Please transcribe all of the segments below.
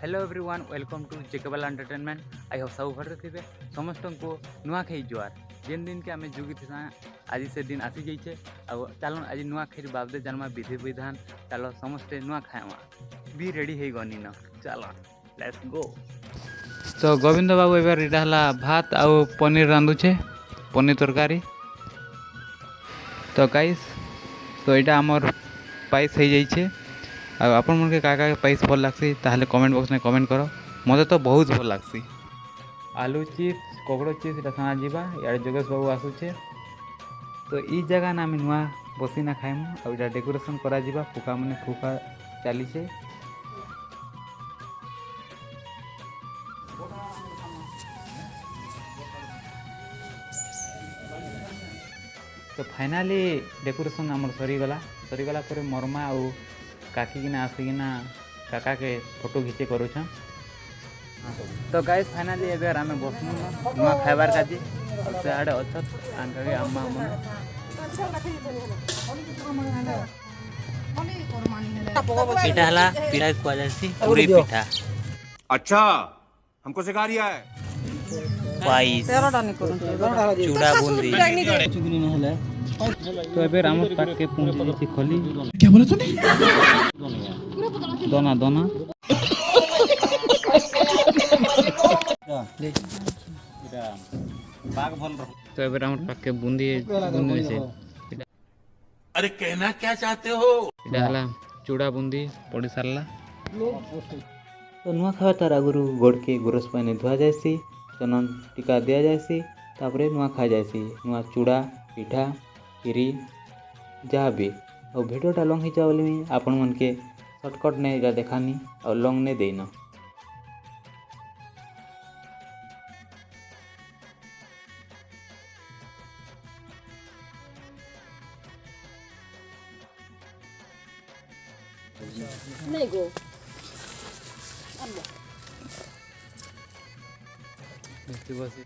Hello everyone welcome to जेकेबाला entertainment I hope सब भर थे समस्त को नुआखाई जुआर जेन दिन के आम जुगी था आज से दिन आसी जाइए चलो आज नुआखाई बाबदे जानमा विधि विधान चलो समस्ते नुआ खाएमा भी रेडी हो गनी न चलो लेट्स गो। तो गोविंद बाबू एबार इटा हला भात आउ पनीर रांधुचे पनीर तरकारी। तो गाइस तो यहाँ आमर पाइस हो जाइए आपण मन के का पाइस भल लगसी ताहले कमेंट बॉक्स में कमेंट करो। मते तो बहुत भल लगसी। आलू चिप्स कोकड़ो चिप्स इटा खाना जीवा यार जोगेश बाबू आसुचे। तो ई जगह ना आम नुआ बसिना खाइमु आ इटा डेकोरेशन करा जीवा फुका माने फुका चलीचे। तो फाइनाली डेकोरेशन आमर सरीगला पर मरमा आउ काकिना आसिकिना काका के फोटो घिचे करूछन। तो गाइस फाइनाली एबे आमे बसनु नुआ खाइबार काजी से आडे अछत आंका के अम्मा मन पिठा हला पिठा खुआ जासी पूरी पिठा। अच्छा हमको सिखा रिया है पाइस चूड़ा बूंदी। तो एबे रामत पाक के पूंजी खोली क्या बोला तूने दोना दोना तो एबे रामत पाक के बूंदी बूंदी से अरे कहना क्या चाहते हो इडा हला चूड़ा बूंदी पड़ी सारला। तो नुआ खावा तार आगुरु गोड़ के गुरस पानी धुआ जायसी चनन टीका दिया जायसी तापरे नुआ खा जायसी नुआ चूड़ा पिठा खीरी जहाँ भी और भिडियोटा लंग ही बोली आपण मन के शॉर्टकट ने इटा देखानी और लंग ने देना। नहीं गो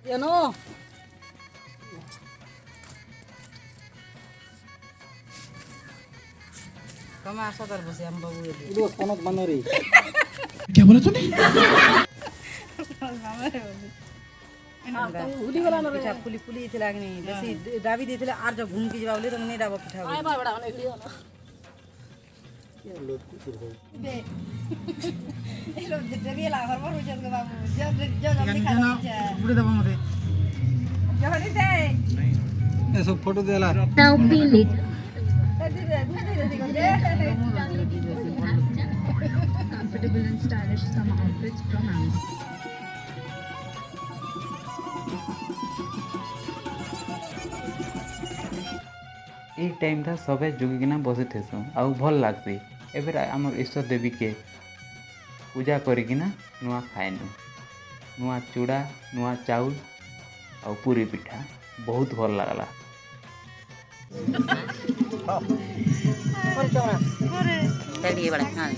ये नो कमा सदर बसे हम बाबू ये कोनक बनरी क्या बोला तूने हुली वाला न पिठा पुली पुली थिला कि नहीं जैसे दाबी देथिले आर जो घूम के जावले तो नहीं दाबा पिठा आय बा बड़ा होने लियो ना ये लोग कुछ बे ये लोग जरिए ला हर बार हो जात बाबू जब जल्दी खा बुढ़े दबा मते जल्दी दे नहीं ये सब फोटो देला now feel it comfortable and stylish summer outfits from Amazon. ये टाइम था सबे जुगिना बसी थेसु आउ भल लागसी एबे हमर इष्ट देवी के पूजा करिकिना नुआ खाएनु नुआ चूड़ा नुआ चाउल आउ पूरी पिठा बहुत भल लागला। चलिए बड़ा हां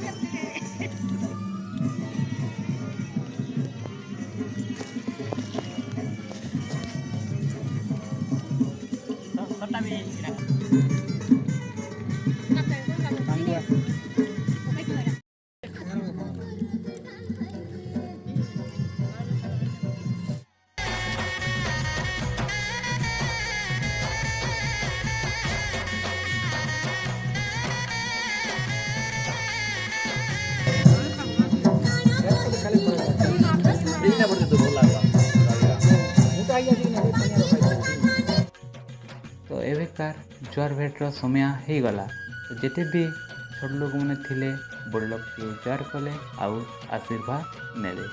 तो एबे कार जुआर भेटर समय हो गला तो जिते भी छोट लोक मैंने थिले बड़ लोक के जुआर कले आउ आशीर्वाद नेले।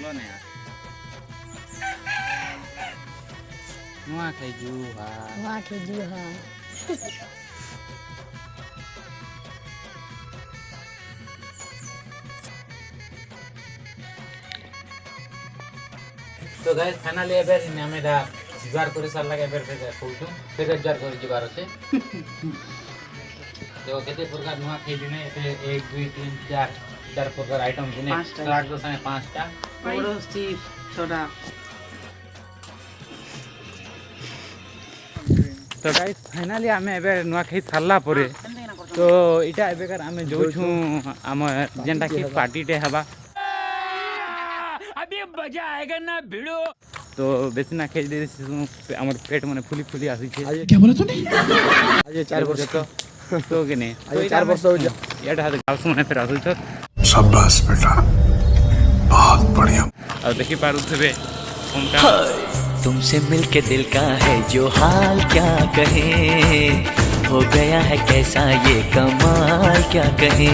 लो ने नुआ खाई जुहा वहाँ के जी हाँ तो गाइस फाइनली एबे नामेदा जुगार करे साल लगे एबे कहूछु फिर जार कर जुगार होते तो केते प्रकार नुआ खाई दिने एते 1 2 3 4 चार प्रकार आइटम दिने स्टार्ट तो साने 5 टा बड़ो चिप छोटा तो गाइस फाइनली हमें एबे नुआ खाई सारला परे तो इटा एबेकार हमें जोछु हम जेंटा की पार्टी टे हबा अभी मजा आएगा ना भिड़ो तो बेसी ना खाई दे हमर पेट मने फुली फुली आसी छे क्या बोला तूने? आज 4 वर्ष तो के ने आज 4 वर्ष हो जा एटा हाथ गाल सुने फिर आसु छ शाबाश बेटा, बहुत बढ़िया। और देखि पारु थबे उनका तुमसे मिलके दिल का है जो हाल क्या कहे हो गया है कैसा ये कमाल क्या कहे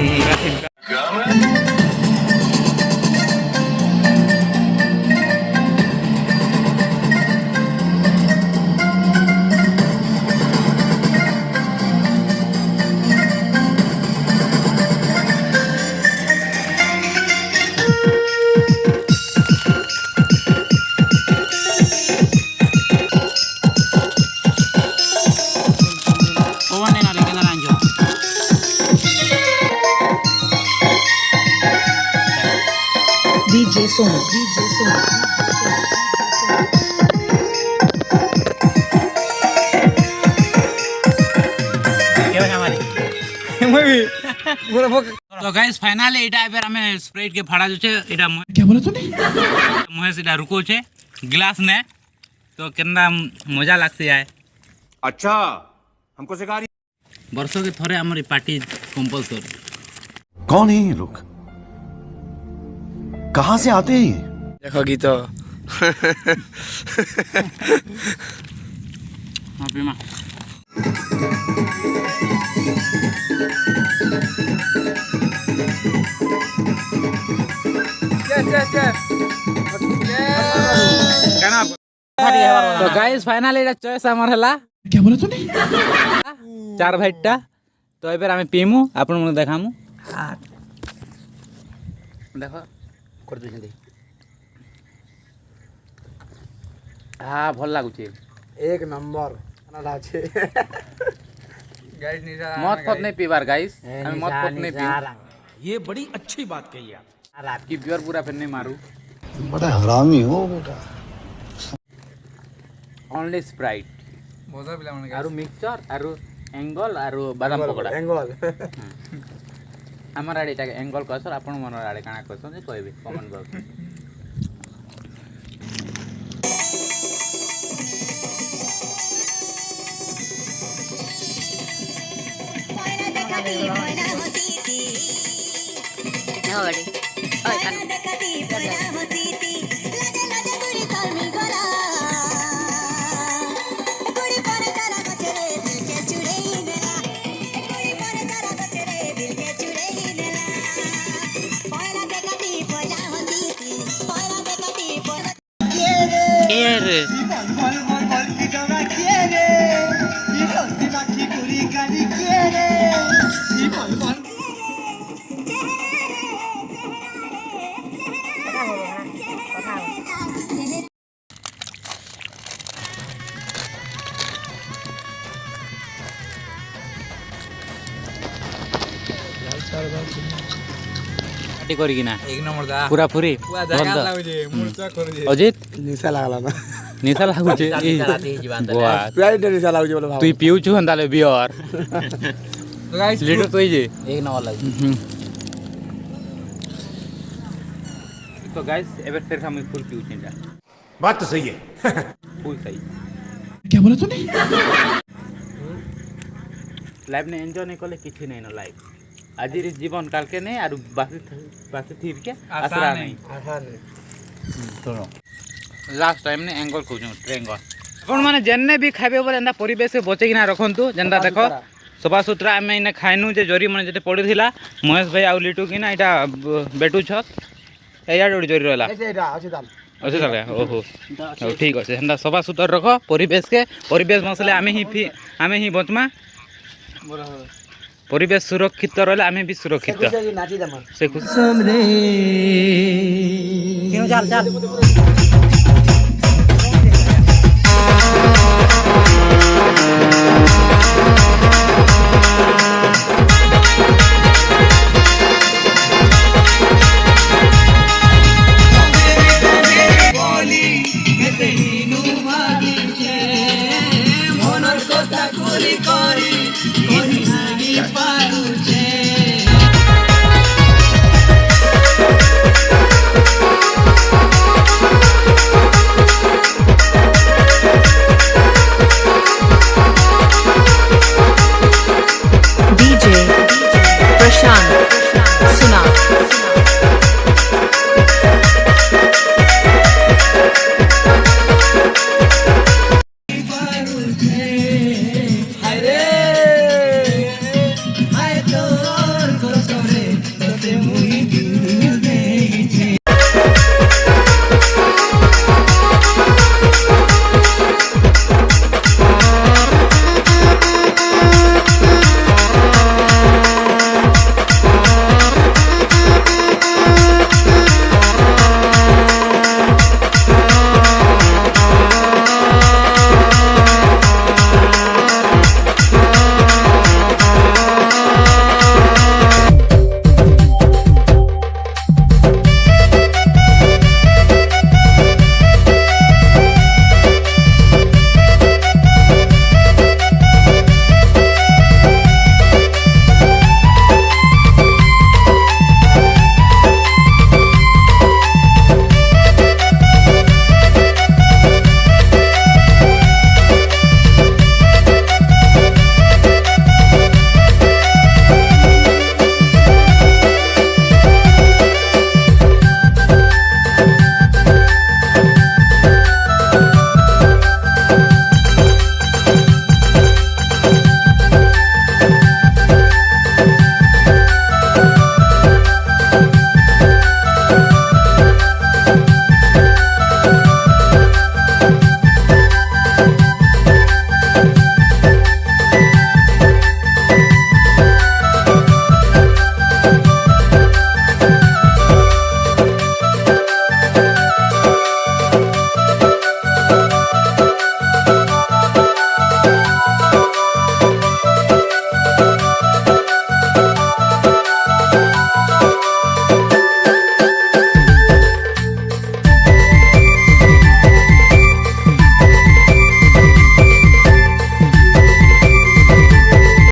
DJ Sono. तो गाइस फाइनली एटा एबे हमें स्प्राइट के फाड़ा जो छे एटा क्या बोला तूने? मुहे से रुको छे गिलास ने तो केना मजा लागसे आए अच्छा, हमको सिखा रही। वर्षों के थोड़े हमारी पार्टी कंपलसरी कौन है ये लोग? कहाँ से आते हैं ये? देखो गीतो हाँ पीमा तो गाइस फाइनली एटा चॉइस हमर हला क्या बोला तूने? 4 भाईटा तो एबेर हमें पीमु आपन मन देखामु देखो कर दे जल्दी हां भल लागु छे एक नंबर खाना छे गाइस निजा मत पत नहीं पीबार गाइस हम मत पत नहीं पीऊ ये बड़ी अच्छी बात कही आप आपकी बियर पूरा फिर नहीं मारू बड़ा हरामी हो बेटा। ओनली स्प्राइट मजा पिला मन आरो मिक्सचर आरो एंगल आरो बादाम पकोड़ा एंगल हमार आड़े एटा एंगल कसर आपन मन आड़े काना कसर जे कहबे कमेंट बॉक्स पार्टी करी ना एक नंबर दा पूरा पूरी पूरा जागा लागुजे मुर्चा करू अजित निशा लागला ना निशा लागुचे वाह स्प्राइट निशा लागुजे बोले भाव तू पिउछु हंदाले बियर तो गाइस लीटर तो जे एक नंबर लागे तो गाइस एबे फिर हम फुल पिउछु जा बात तो सही है। फुल सही क्या बोला तूने? लाइफ ने एंजॉय नहीं करले किछि नहीं न लाइफ आजिर जीवन काल के नहीं आरु बासी बासी थीर के आसरा नहीं आसान नहीं सुनो लास्ट टाइम ने एंगल खोजू ट्रेंगल अपन माने जन्ने भी खाबे बोले एंदा परिवेश के बचे किना रखंतु जेंदा देखो सफा सुतरा आम इने खाइनु जे जरी मन जे पड़ी महेश भाई आउ लिटू कि ना यहाँ बेटू छत एयार जोड़ी जरी रहा अच्छे ताले ओहो ठीक अच्छे हेन्ता सफा सुतर रख परिवेश के परिवेश बसले आम ही बचमा परिवेश सुरक्षित रहा आम भी सुरक्षित से खुश चल चल